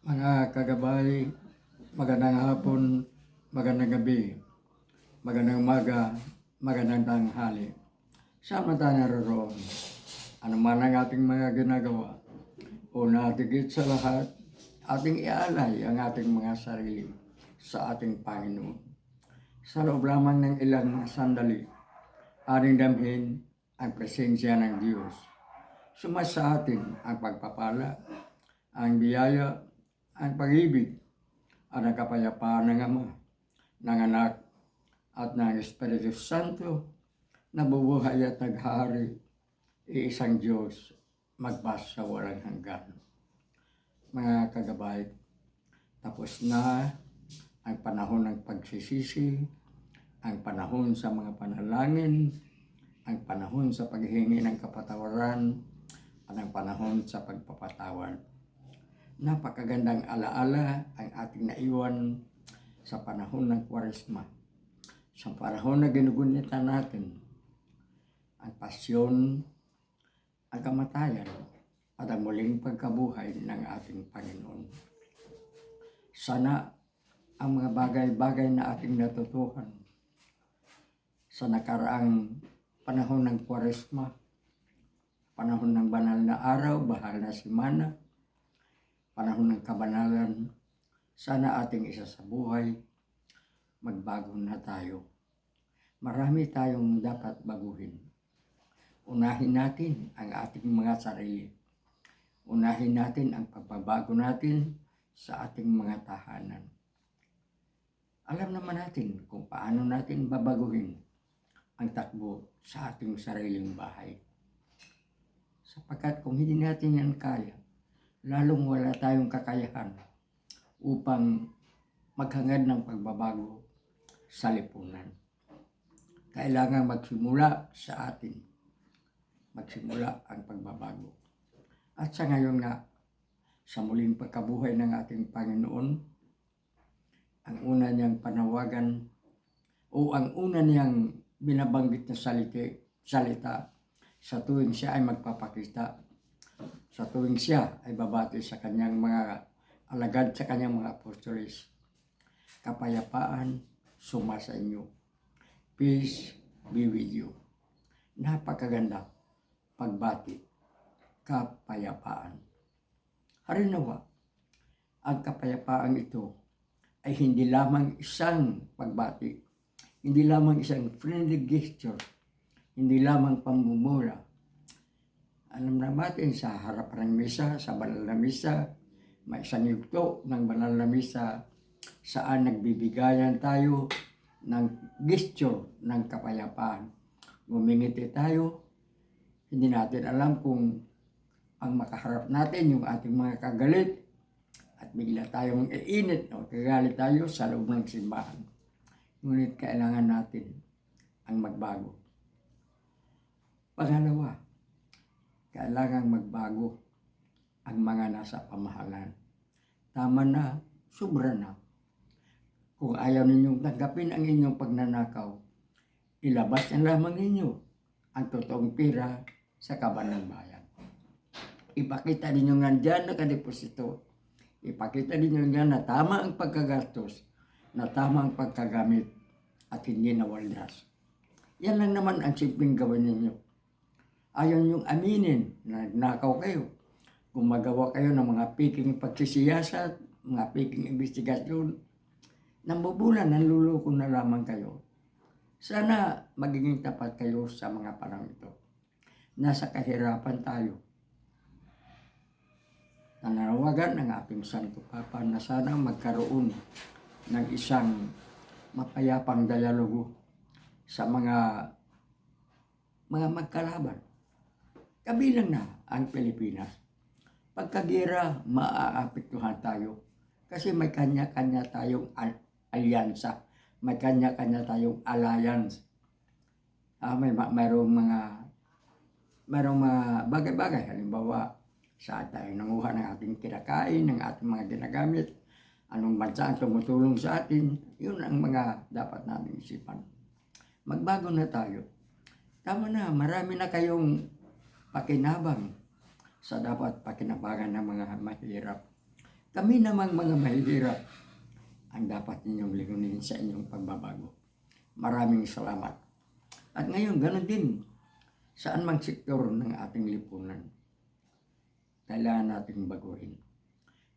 Mga kagabay, magandang hapon, magandang gabi, magandang umaga, magandang tanghali. Sama tayo naroon. Ano man ang ating mga ginagawa, una at higit sa lahat, ating ialay ang ating mga sarili sa ating Panginoon. Sa loob lamang ng ilang sandali, ating damhin ang presensya ng Diyos. Sumasa sa atin ang pagpapala, ang biyaya, ang pag-ibig, at ang kapayapaan ng Ama, ng Anak, at ng Espiritu Santo, na bubuhay at naghahari, iisang Diyos, magpas sa walang hanggan. Mga kagabay, tapos na ang panahon ng pagsisisi, ang panahon sa mga panalangin, ang panahon sa paghihingi ng kapatawaran, at ang panahon sa pagpapatawad. Napakagandang alaala ang ating naiwan sa panahon ng Kwaresma. Sa panahon na ginugunita natin ang pasyon, ang kamatayan, at ang muling pagkabuhay ng ating Panginoon. Sana ang mga bagay-bagay na ating natutuhan sa nakaraang panahon ng Kwaresma, panahon ng banal na araw, bahal na simana, panahon ng kabanalan, sana ating isa sa buhay, magbago na tayo. Marami tayong dapat baguhin. Unahin natin ang ating mga sarili. Unahin natin ang pagbabago natin sa ating mga tahanan. Alam naman natin kung paano natin babaguhin ang takbo sa ating sariling bahay. Sapagkat kung hindi natin yan kaya, lalong wala tayong kakayahan upang maghangad ng pagbabago sa lipunan. Kailangan magsimula sa atin. Magsimula ang pagbabago. At sa ngayon nga, sa muling pagkabuhay ng ating Panginoon, ang una niyang panawagan o ang una niyang binabanggit na salita sa tuwing siya ay magpapakita, sa tuwing siya ay babati sa kanyang mga alagad, sa kanyang mga apostoles. Kapayapaan sumasa inyo. Peace be with you. Napakaganda pagbati. Kapayapaan. Harinawa, ang kapayapaan ito ay hindi lamang isang pagbati, hindi lamang isang friendly gesture, hindi lamang pamumula. Alam natin sa harap ng misa, sa banal na misa, may isang yugto ng banal na misa saan nagbibigayan tayo ng gesture ng kapayapaan. Ngumingiti tayo, hindi natin alam kung ang makaharap natin yung ating mga kagalit at bigla tayong iinit o kagalit tayo sa loob ng simbahan. Ngunit kailangan natin ang magbago. Pangalawa, kailangan magbago ang mga nasa pamahalaan. Tama na, sobra na. Kung ayaw ninyong tanggapin ang inyong pagnanakaw, ilabas na lamang ninyo ang totoong pera sa kaban ng bayan. Ipakita ninyo nga dyan nakadeposito. Ipakita ninyo nga na tama ang pagkagastos, na tama ang pagkagamit, at hindi nawaldas. Yan lang naman ang simpleng gawin ninyo. Ayaw nyong aminin na nagnakaw kayo. Gumagawa kayo ng mga piking pagsisiyasat, mga piking investigasyon, nambubulan, nanluloko na lamang kayo. Sana magiging tapat kayo sa mga panahon ito. Nasa kahirapan tayo. Nananawagan ng ating Santo Papa na sana magkaroon ng isang mapayapang dialogo sa mga magkalaban. Kabilang na ang Pilipinas. Pagkagira, maaapektuhan tayo kasi may kanya-kanya tayong alyansa, may kanya-kanya tayong alliance. Mayroong mga bagay-bagay, halimbawa saan tayo nanguha ng ating kinakain, ng ating mga ginagamit, anong bansa ang tumutulong sa atin, yun ang mga dapat natin isipan. Magbago na tayo. Tama na, marami na kayong pakinabang sa dapat pakinabangan ng mga mahirap. Kami namang mga mahihirap ang dapat ninyong lingunin sa inyong pagbabago. Maraming salamat. At ngayon, ganun din, saan mang sektor ng ating lipunan, kailangan natin baguhin.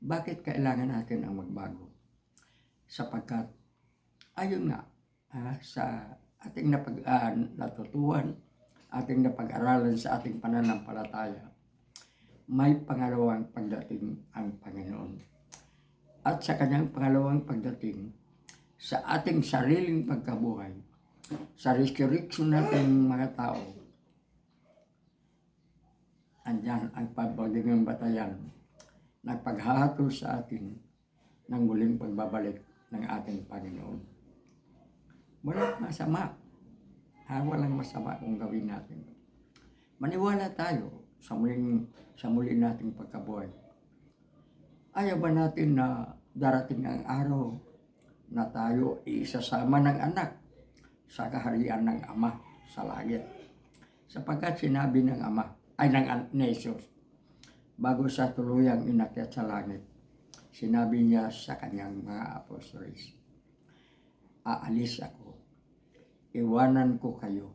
Bakit kailangan natin ang magbago? Sapagkat, ayun nga, sa ating natutuhan, ating napag-aralan sa ating pananampalataya, may pangalawang pagdating ang Panginoon. At sa kanyang pangalawang pagdating, sa ating sariling pagkabuhay, sa resurrection natin mga tao, andyan ang pagbabagang batayan na paghahatol sa atin ng muling pagbabalik ng ating Panginoon. Walang masama. Walang masama kung gawin natin. Maniwala tayo sa muli nating pagkabuhay. Ayaw ba natin na darating ang araw na tayo isasama ng anak sa kaharian ng Ama sa langit? Sapagkat sinabi ng Ama, ng Jesus, bago sa tuluyang inakyat sa langit, sinabi niya sa kanyang mga apostoles, aalis ako, iwanan ko kayo,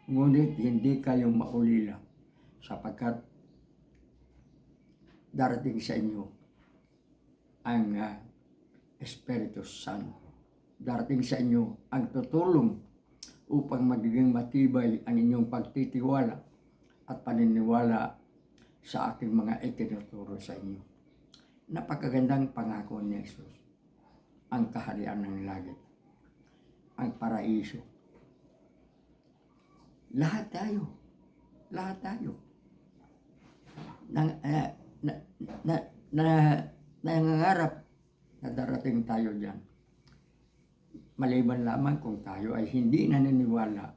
ngunit hindi kayo maulila, sapagkat darating sa inyo ang Espiritu Santo. Darating sa inyo ang tutulong upang magiging matibay ang inyong pagtitiwala at paniniwala sa aking mga itinuturo sa inyo. Napakagandang pangako ni Jesus, ang kaharian ng langit, ang paraiso. Lahat tayo nangangarap na darating tayo diyan. Maliban lamang kung tayo ay hindi naniniwala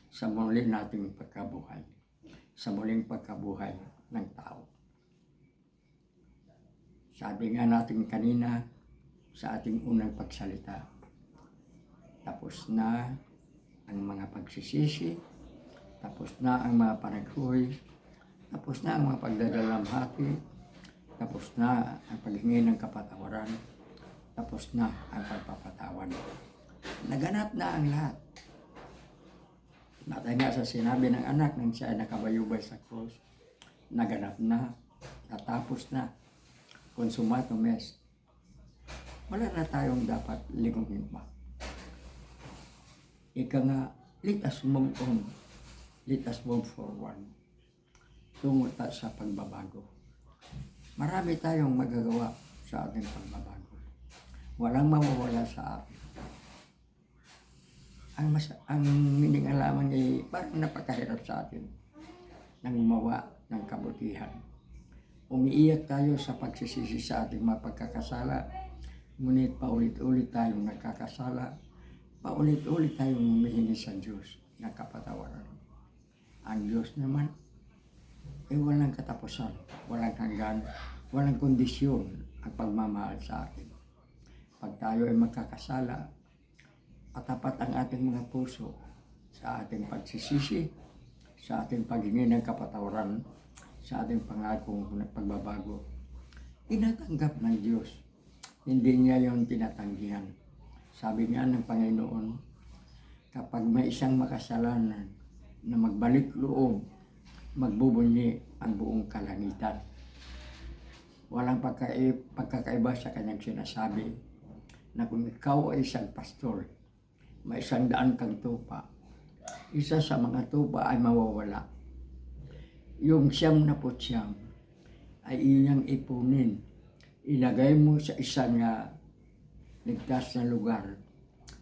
sa muli nating pagkabuhay, sa muling pagkabuhay ng tao. Sabi nga natin kanina sa ating unang pagsalita, tapos na ang mga pagsisisi, tapos na ang mga panaghuhoy, tapos na ang mga pagdadalamhati, tapos na ang paghingi ng kapatawaran, tapos na ang pagpapatawan. Naganap na ang lahat. Natay nga sa sinabi ng anak nang siya ay nakabayubay sa krus, naganap na, natapos na, consumatum est. Wala na tayong dapat lingunin pa. Ika nga, let us move on. Let us move forward. Tungo sa pagbabago. Marami tayong magagawa sa ating pagbabago. Walang mawawala sa atin. Ang miningalaman ay parang napakahirap sa atin nang gumawa ng kabutihan. Umiiyak tayo sa pagsisisi sa ating mga pagkakasala, ngunit paulit-ulit tayong nagkakasala, paulit-ulit tayong humihingi sa Diyos ng kapatawaran. Ang Diyos naman ay walang katapusan, walang hanggan, walang kondisyon ang pagmamahal sa atin. Pag tayo ay magkakasala, at tapat ang ating mga puso sa ating pagsisisi, sa ating paghingi ng kapatawaran, sa ating pangakong pagbabago, tinatanggap ng Diyos. Hindi niya yon tinatanggihan. Sabi nga ng Panginoon, kapag may isang makasalanan na magbalik loob, magbubunyi ang buong kalangitan. Walang pagkakaiba sa kanyang sinasabi na kung ikaw ay isang pastor, may 100 kang tupa, isa sa mga tupa ay mawawala. Yung 99 ay iyang ipunin, ilagay mo sa isang ligtas na lugar,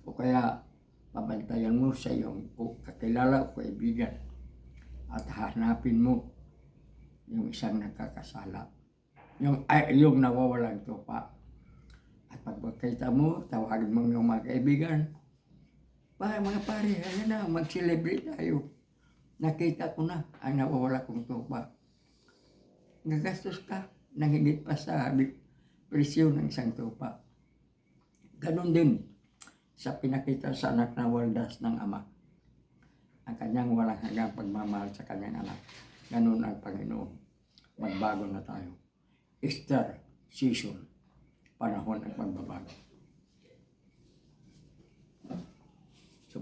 o kaya pabantayan mo sa iyong kakilala o kaibigan at hanapin mo yung isang nagkakasala, yung nawawalang tupa. At pag magkita mo, tawagin mo yung mga kaibigan, mga pare, ayan na, mag-celebrate tayo. Nakita ko na ang nawawala kong tupa. Gagastos ka ng higit pa sa presyo ng isang tupa. Ganon din sa pinakita sa anak na waldas ng Ama, ang kanyang walang hanggang pagmamahal sa kanyang anak. Ganon ang Panginoon. Magbago na tayo. Easter season. panahon ng pagbabago. So,